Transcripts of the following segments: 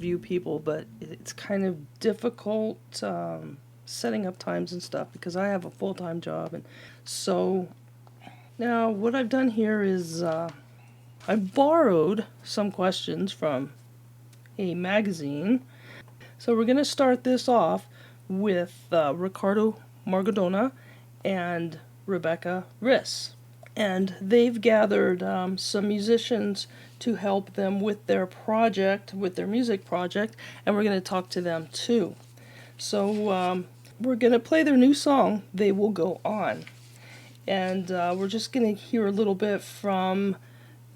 interview people, but it's kind of difficult setting up times and stuff because I have a full-time job. And so now what I've done here is I borrowed some questions from a magazine. So we're going to start this off with Ricardo Margadona and Rebecca Riss. And they've gathered some musicians to help them with their project, with their music project, and we're going to talk to them too. So we're going to play their new song, They Will Go On. And we're just going to hear a little bit from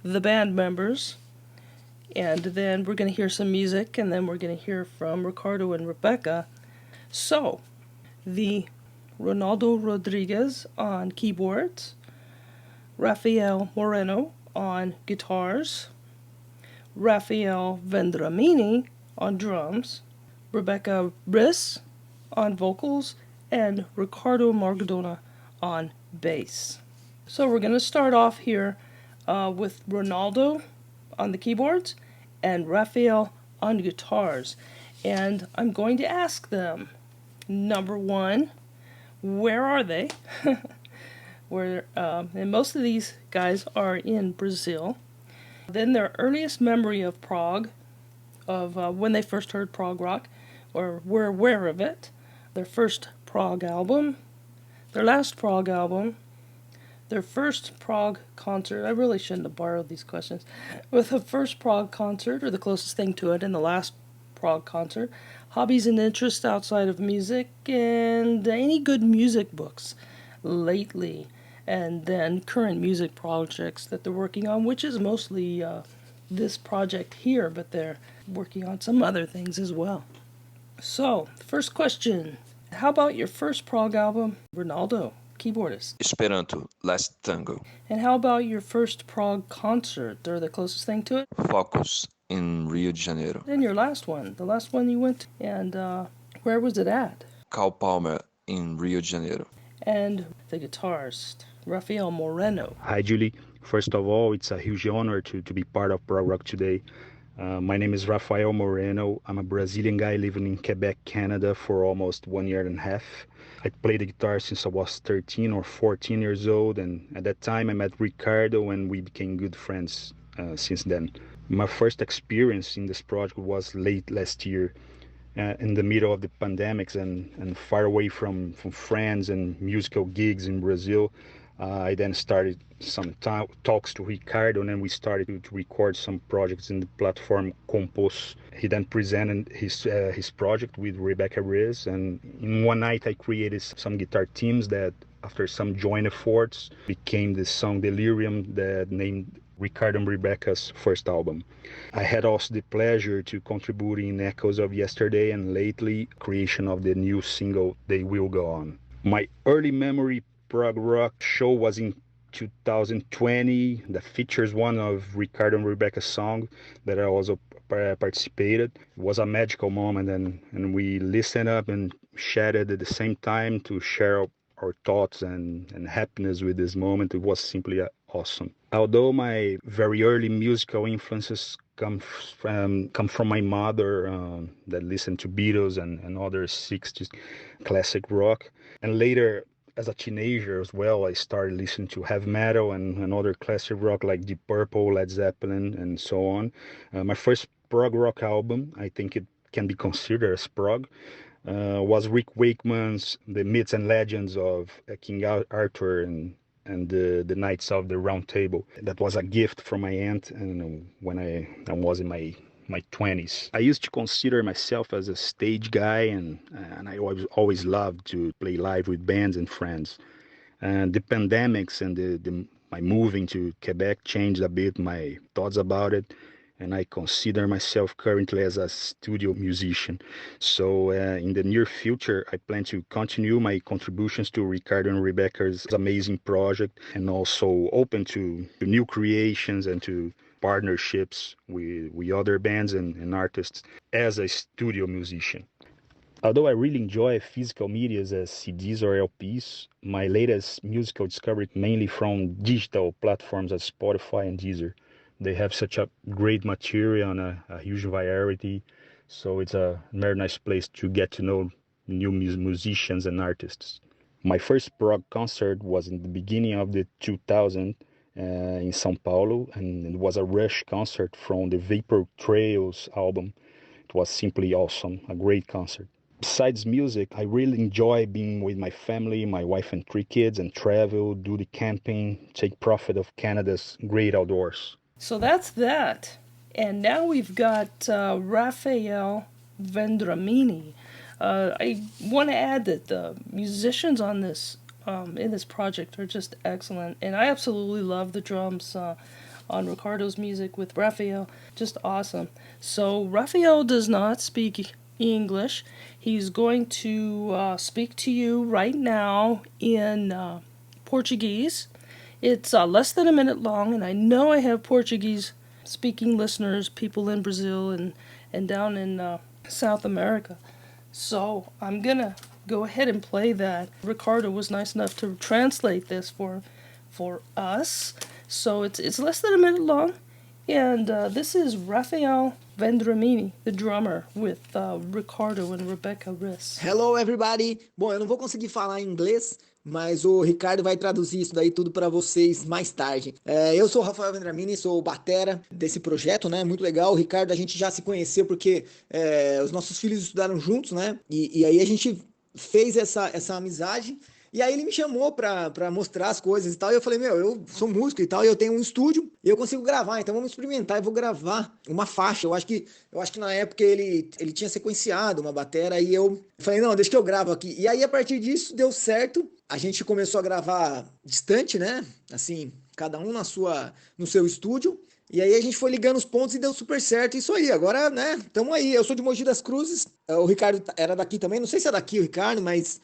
the band members, and then we're going to hear some music, and then we're going to hear from Ricardo and Rebecca. So, the Ronaldo Rodriguez on keyboards, Rafael Moreno on guitars, Rafael Vendramini on drums, Rebecca Riss on vocals, and Ricardo Margadona on bass. So we're going to start off here with Ronaldo on the keyboards and Rafael on guitars. And I'm going to ask them, number one, where are they? And most of these guys are in Brazil. Then their earliest memory of Prog, of when they first heard prog rock, or were aware of it, their first prog album, their last prog album, their first prog concert. I really shouldn't have borrowed these questions. With the first prog concert, or the closest thing to it, and the last prog concert, hobbies and interests outside of music, and any good music books lately, and then current music projects that they're working on, which is mostly this project here, but they're working on some other things as well. So, first question. How about your first prog album, Ronaldo, keyboardist? Esperanto, Last Tango. And how about your first prog concert, or the closest thing to it? Focus, in Rio de Janeiro. And your last one, the last one you went to, and where was it at? Cal Palmer, in Rio de Janeiro. And the guitarist, Rafael Moreno. Hi, Julie. First of all, it's a huge honor to be part of Prog Rock today. My name is Rafael Moreno. I'm a Brazilian guy living in Quebec, Canada for almost 1 year and a half. I played the guitar since I was 13 or 14 years old, and at that time I met Ricardo and we became good friends since then. My first experience in this project was late last year, in the middle of the pandemics and far away from friends and musical gigs in Brazil. I then started some talks to Ricardo, and then we started to record some projects in the platform Compos. He then presented his project with Rebecca Riss, and in one night I created some guitar teams that, after some joint efforts, became the song Delirium that named Ricardo and Rebecca's first album. I had also the pleasure to contribute in Echoes of Yesterday and lately creation of the new single They Will Go On. My early memory prog rock show was in 2020 that features one of Ricardo and Rebecca's song that I also participated. It was a magical moment, and we listened up and chatted at the same time to share our thoughts and happiness with this moment. It was simply awesome. Although my very early musical influences come from my mother that listened to Beatles and other 60s classic rock, and later as a teenager as well, I started listening to heavy metal and other classic rock like Deep Purple, Led Zeppelin, and so on. My first prog rock album, I think it can be considered as prog, was Rick Wakeman's The Myths and Legends of King Arthur and the Knights of the Round Table. That was a gift from my aunt, and when I was in my 20s. I used to consider myself as a stage guy, and I always loved to play live with bands and friends. And the pandemics and my moving to Quebec changed a bit my thoughts about it, and I consider myself currently as a studio musician. So in the near future, I plan to continue my contributions to Ricardo and Rebecca's amazing project, and also open to new creations and to partnerships with other bands and artists as a studio musician. Although I really enjoy physical media as CDs or LPs, my latest musical discovery mainly from digital platforms as Spotify and Deezer. They have such a great material and a huge variety. So it's a very nice place to get to know new musicians and artists. My first Prog concert was in the beginning of the 2000 in São Paulo, and it was a Rush concert from the Vapor Trails album. It was simply awesome, a great concert. Besides music, I really enjoy being with my family, my wife and 3 kids, and travel, do the camping, take profit of Canada's great outdoors. So that's that. And now we've got Rafael Vendramini. I want to add that the musicians on this in this project are just excellent, and I absolutely love the drums on Ricardo's music with Rafael. Just awesome. So Rafael does not speak English. He's going to speak to you right now in Portuguese. It's less than a minute long, and I know I have Portuguese speaking listeners, people in Brazil and down in South America. So I'm going to go ahead and play that. Ricardo was nice enough to translate this for us. So it's less than a minute long. And this is Rafael Vendramini, the drummer, with Ricardo and Rebecca Riss. Hello, everybody! Bom, eu não vou conseguir falar em inglês, mas o Ricardo vai traduzir isso daí tudo para vocês mais tarde. Eu sou o Rafael Vendramini, sou o batera desse projeto, né? Muito legal. O Ricardo, a gente já se conheceu porque os nossos filhos estudaram juntos, né? E aí a gente fez essa amizade. E aí ele me chamou pra mostrar as coisas e tal, e eu falei, eu sou músico e tal, e eu tenho um estúdio, e eu consigo gravar, então vamos experimentar, eu vou gravar uma faixa. Eu acho que na época ele tinha sequenciado uma batera, e eu falei, não, deixa que eu gravo aqui. E aí a partir disso deu certo, a gente começou a gravar distante, né, assim, cada um no seu estúdio, e aí a gente foi ligando os pontos e deu super certo, isso aí, agora, né, tamo aí. Eu sou de Mogi das Cruzes, o Ricardo era daqui também, não sei se é daqui o Ricardo, mas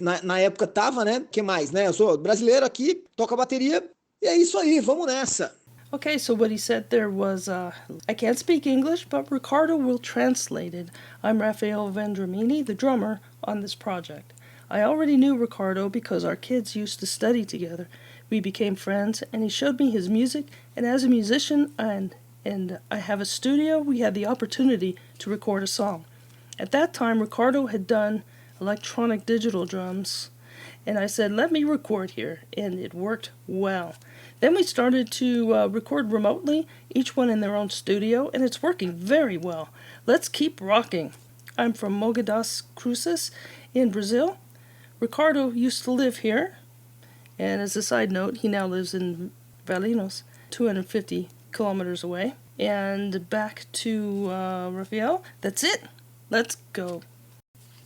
na época tava, né? O que mais, né? Eu sou brasileiro aqui, toco a bateria, e é isso aí, vamos nessa. Okay, so what he said there was, I can't speak English, but Ricardo will translate it. I'm Rafael Vendramini, the drummer on this project. I already knew Ricardo because our kids used to study together. We became friends, and he showed me his music, and as a musician and I have a studio, we had the opportunity to record a song. At that time, Ricardo had done electronic digital drums, and I said, let me record here, and it worked well. Then we started to record remotely, each one in their own studio, and it's working very well. Let's keep rocking. I'm from Mogi das Cruzes in Brazil. Ricardo used to live here, and as a side note, he now lives in Valinhos, 250 kilometers away. And back to Rafael. That's it. Let's go.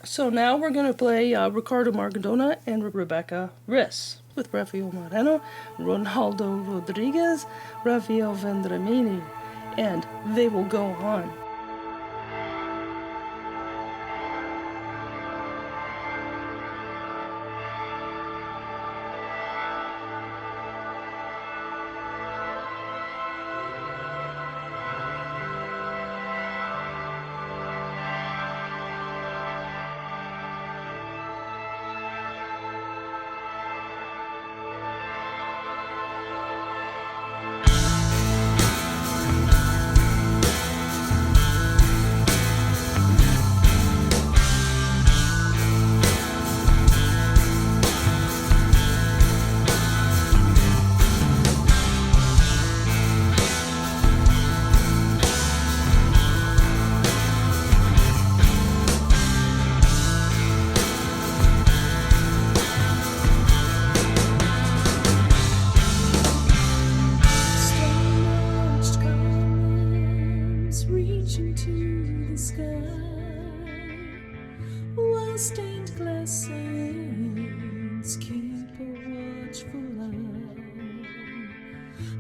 So now we're going to play Ricardo Margadona and Rebecca Riss with Rafael Moreno, Ronaldo Rodriguez, Rafael Vendramini, and They Will Go On. Stained glass signs keep a watchful eye.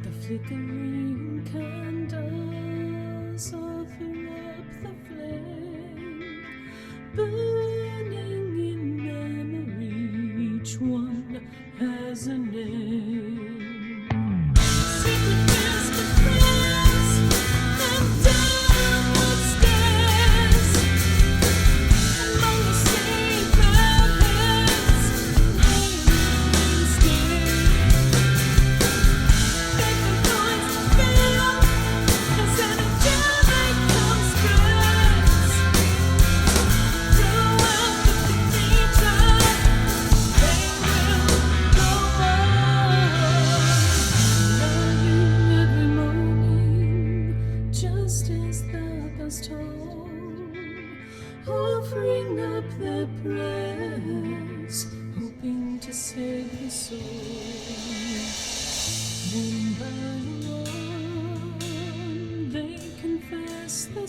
The flickering candles offer up the flame, burning in memory. Each one has a name. Secret best of friends and downward stairs. Among the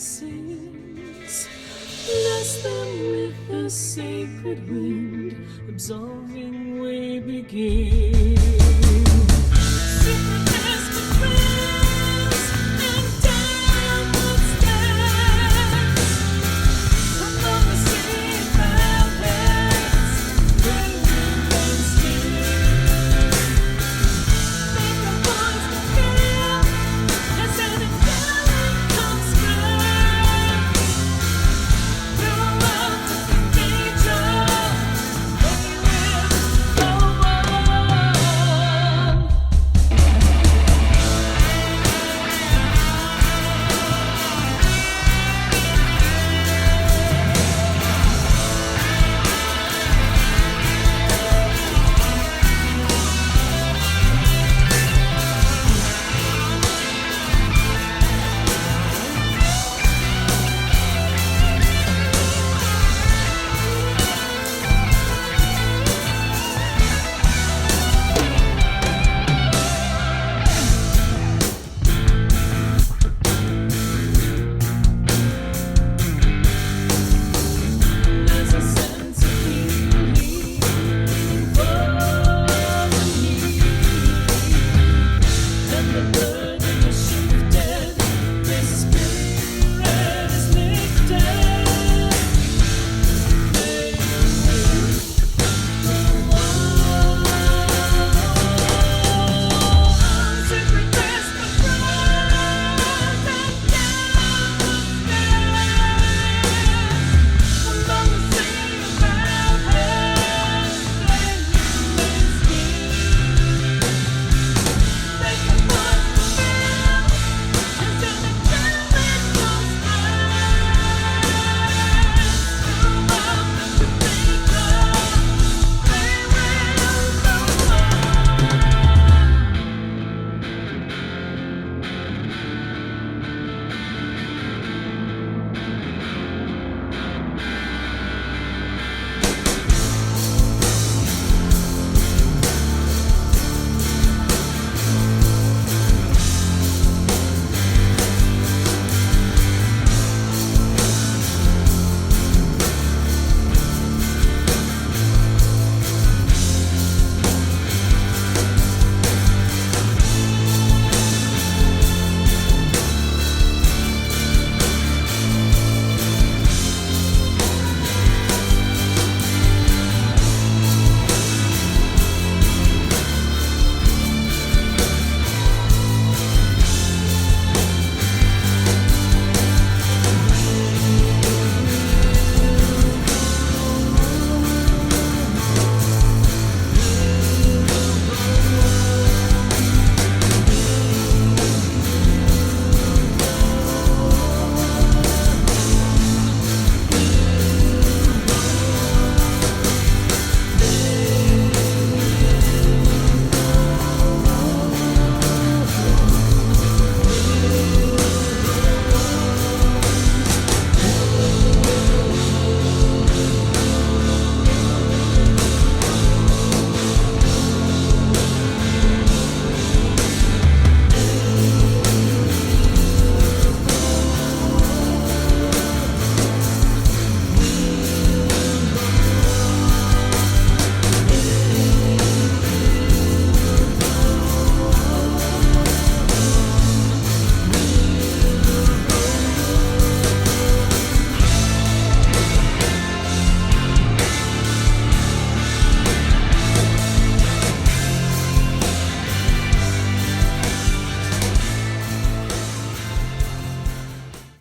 sins. Bless them with the sacred wind, absolving we begin.